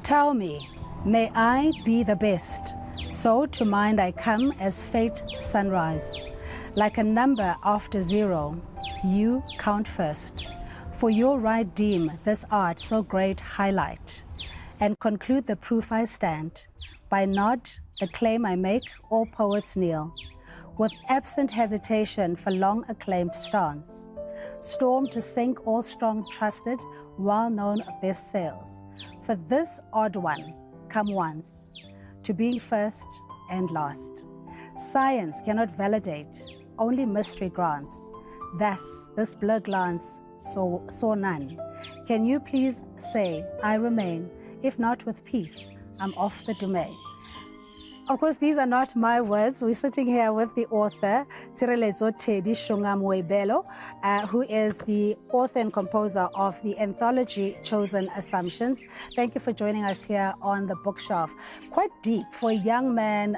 Tell me, may I be the best, so to mind I come as fate sunrise. Like a number after zero, you count first. For your right deem this art so great highlight, and conclude the proof I stand. By nod, the claim I make, all poets kneel, with absent hesitation for long acclaimed stance. Storm to sink all strong trusted, well-known best sails. For this odd one, come once, to being first and last. Science cannot validate, only mystery grants. Thus, this blur glance saw none. Can you please say, I remain, if not with peace, I'm off the domain. Of course, these are not my words. We're sitting here with the author, Tshireletso Maibela, who is the author and composer of the anthology Chosen Assumptions. Thank you for joining us here on the bookshelf. Quite deep for a young man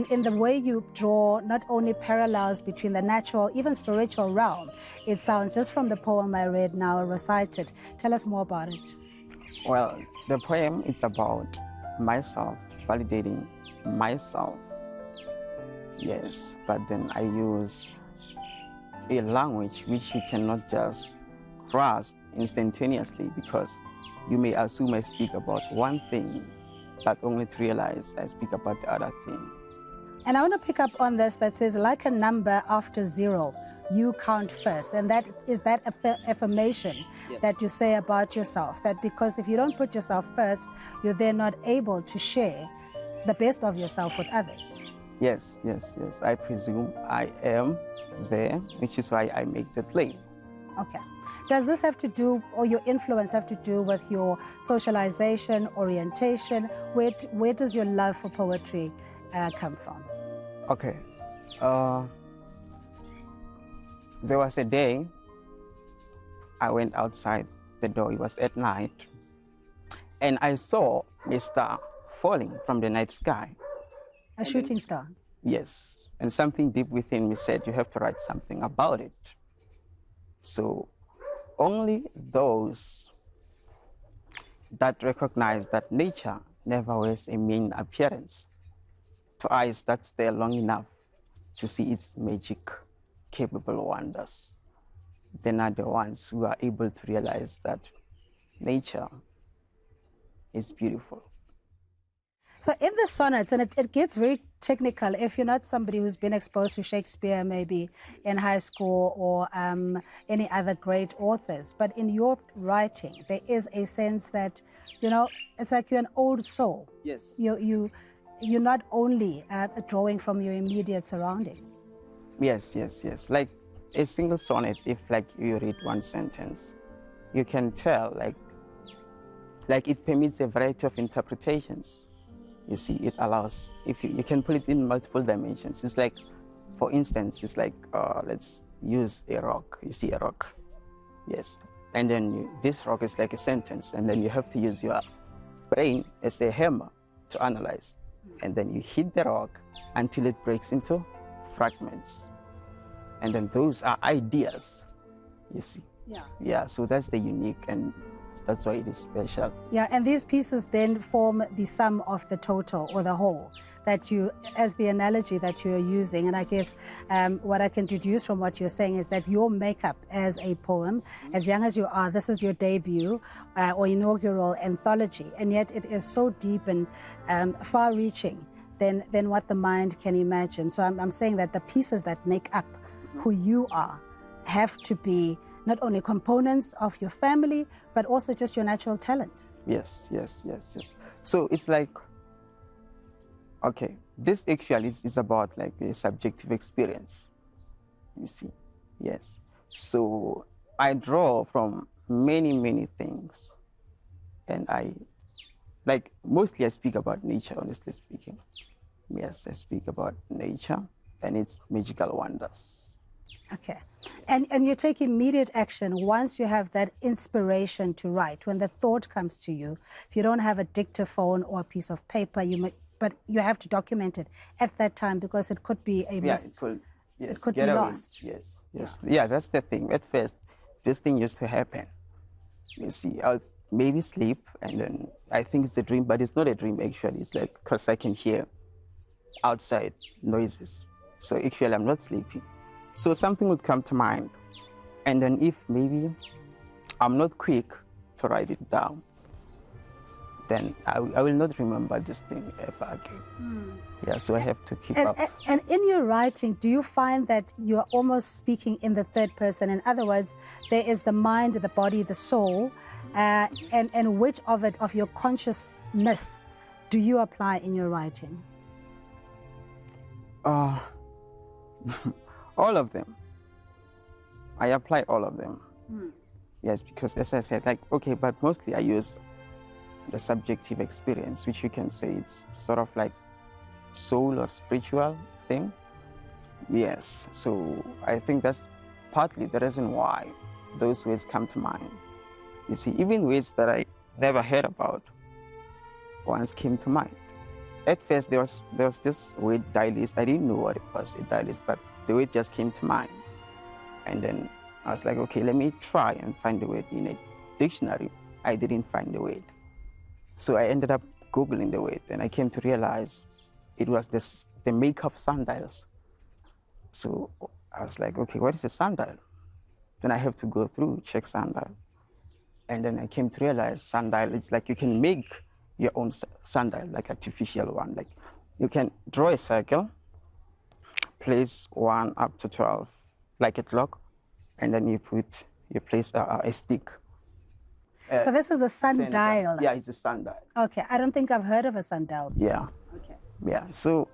in the way you draw not only parallels between the natural, even spiritual realm. It sounds, just from the poem I read now, recited. Tell us more about it. Well, the poem is about myself, validating myself, yes, but then I use a language which you cannot just grasp instantaneously, because you may assume I speak about one thing, but only to realize I speak about the other thing. And I want to pick up on this that says, like a number after zero, you count first. And that is that affirmation yes. that you say about yourself, that because if you don't put yourself first, you're then not able to share the best of yourself with others. Yes, yes, yes. I presume I am there, which is why I make the claim. Okay. Does this have to do, or your influence have to do with your socialization, orientation? Where does your love for poetry come from? Okay. There was a day I went outside the door. It was at night, and I saw a star falling from the night sky. A shooting star? Yes. And something deep within me said, you have to write something about it. So only those that recognize that nature never wears a mean appearance, to eyes that stay long enough to see its magic, capable wonders, then are the ones who are able to realize that nature is beautiful. So in the sonnets, and it gets very technical if you're not somebody who's been exposed to Shakespeare maybe in high school or any other great authors, but in your writing, there is a sense that, you know, it's like you're an old soul. Yes. You're not only drawing from your immediate surroundings. Yes, yes, yes. Like a single sonnet, if like you read one sentence, you can tell like it permits a variety of interpretations. You see, it allows, if you can put it in multiple dimensions. It's like, for instance, it's like, let's use a rock. You see a rock, yes. And then this rock is like a sentence, and then you have to use your brain as a hammer to analyze. And then you hit the rock until it breaks into fragments. And then those are ideas, you see. Yeah. Yeah, so that's the unique, and that's why it is special. Yeah, and these pieces then form the sum of the total, or the whole, that you, as the analogy that you're using. And I guess what I can deduce from what you're saying is that your makeup as a poem, as young as you are, this is your debut or inaugural anthology, and yet it is so deep and far-reaching than what the mind can imagine. So I'm saying that the pieces that make up who you are have to be not only components of your family, but also just your natural talent. Yes, yes, yes, yes. So it's like, okay, this actually is about like a subjective experience, you see, yes. So I draw from many, many things, and mostly I speak about nature, honestly speaking. Yes, I speak about nature and its magical wonders. Okay. And you take immediate action once you have that inspiration to write. When the thought comes to you, if you don't have a dictaphone or a piece of paper, but you have to document it at that time, because it could be a mist. It could be lost. Yes, yes. Yeah, that's the thing. At first, this thing used to happen. You see, maybe sleep, and then I think it's a dream, but it's not a dream actually. It's like because I can hear outside noises. So actually I'm not sleeping. So something would come to mind. And then if maybe I'm not quick to write it down, then I will not remember this thing ever again. Yeah, so I have to keep up. And in your writing, do you find that you're almost speaking in the third person? In other words, there is the mind, the body, the soul, and which of your consciousness do you apply in your writing? All of them. I apply all of them. Yes, because as I said, like, okay, but mostly I use the subjective experience, which you can say it's sort of like soul or spiritual thing. Yes, so I think that's partly the reason why those words come to mind. You see, even words that I never heard about once came to mind. At first, there was this word dialist. I didn't know what it was, a dialist, but the word just came to mind. And then I was like, okay, let me try and find the word in a dictionary. I didn't find the word. So I ended up Googling the word, and I came to realize it was the make of sundials. So I was like, okay, what is a sundial? Then I have to go through, check sundial. And then I came to realize sundial, it's like you can make your own sundial, like artificial one. Like you can draw a circle, place 1 up to 12, like a clock, and then you place a stick. So this is a sundial. Yeah, it's a sundial. Okay, I don't think I've heard of a sundial. Yeah. Okay. Yeah, so,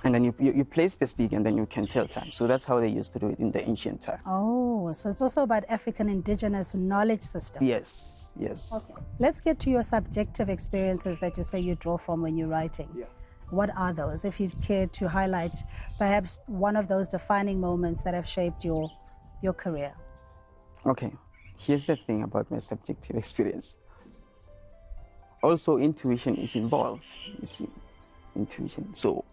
and then you place the stick and then you can tell time. So that's how they used to do it in the ancient time. Oh, so it's also about African indigenous knowledge systems. Yes, yes. Okay, let's get to your subjective experiences that you say you draw from when you're writing. Yeah. What are those? If you care to highlight perhaps one of those defining moments that have shaped your career. Okay, here's the thing about my subjective experience. Also, intuition is involved, you see, intuition. So,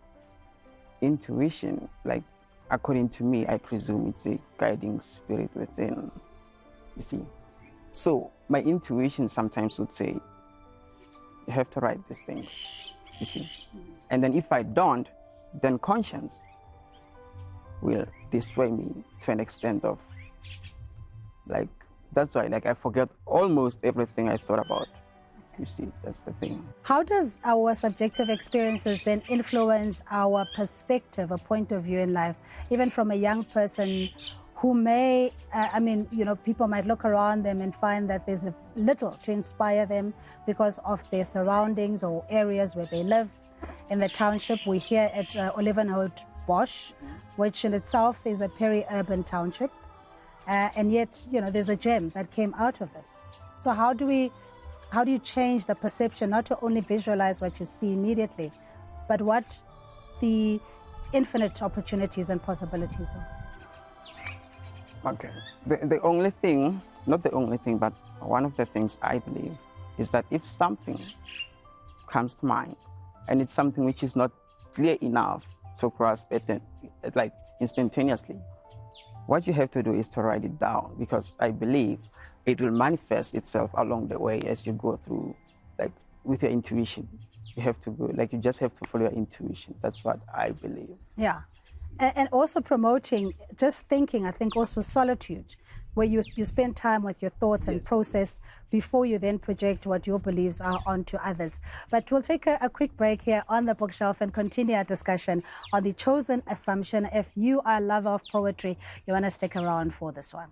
intuition, like, according to me, I presume it's a guiding spirit within, you see. So, my intuition sometimes would say, you have to write these things, you see. And then if I don't, then conscience will destroy me to an extent of, like, that's why, like, I forget almost everything I thought about. You see, that's the thing. How does our subjective experiences then influence our perspective, a point of view in life, even from a young person who may, people might look around them and find that there's a little to inspire them because of their surroundings or areas where they live. In the township, we're here at Olivenhout Bosch, which in itself is a peri-urban township. And yet, there's a gem that came out of this. So how do you change the perception, not to only visualize what you see immediately, but what the infinite opportunities and possibilities are? Okay. The only thing, not the only thing, but one of the things I believe is that if something comes to mind and it's something which is not clear enough to grasp it, like instantaneously, what you have to do is to write it down, because I believe it will manifest itself along the way as you go through, like with your intuition. You have to go, like you just have to follow your intuition. That's what I believe. Yeah. And also promoting, just thinking, I think also solitude, where you spend time with your thoughts and process before you then project what your beliefs are onto others. But we'll take a quick break here on the bookshelf and continue our discussion on the chosen assumption. If you are a lover of poetry, you want to stick around for this one.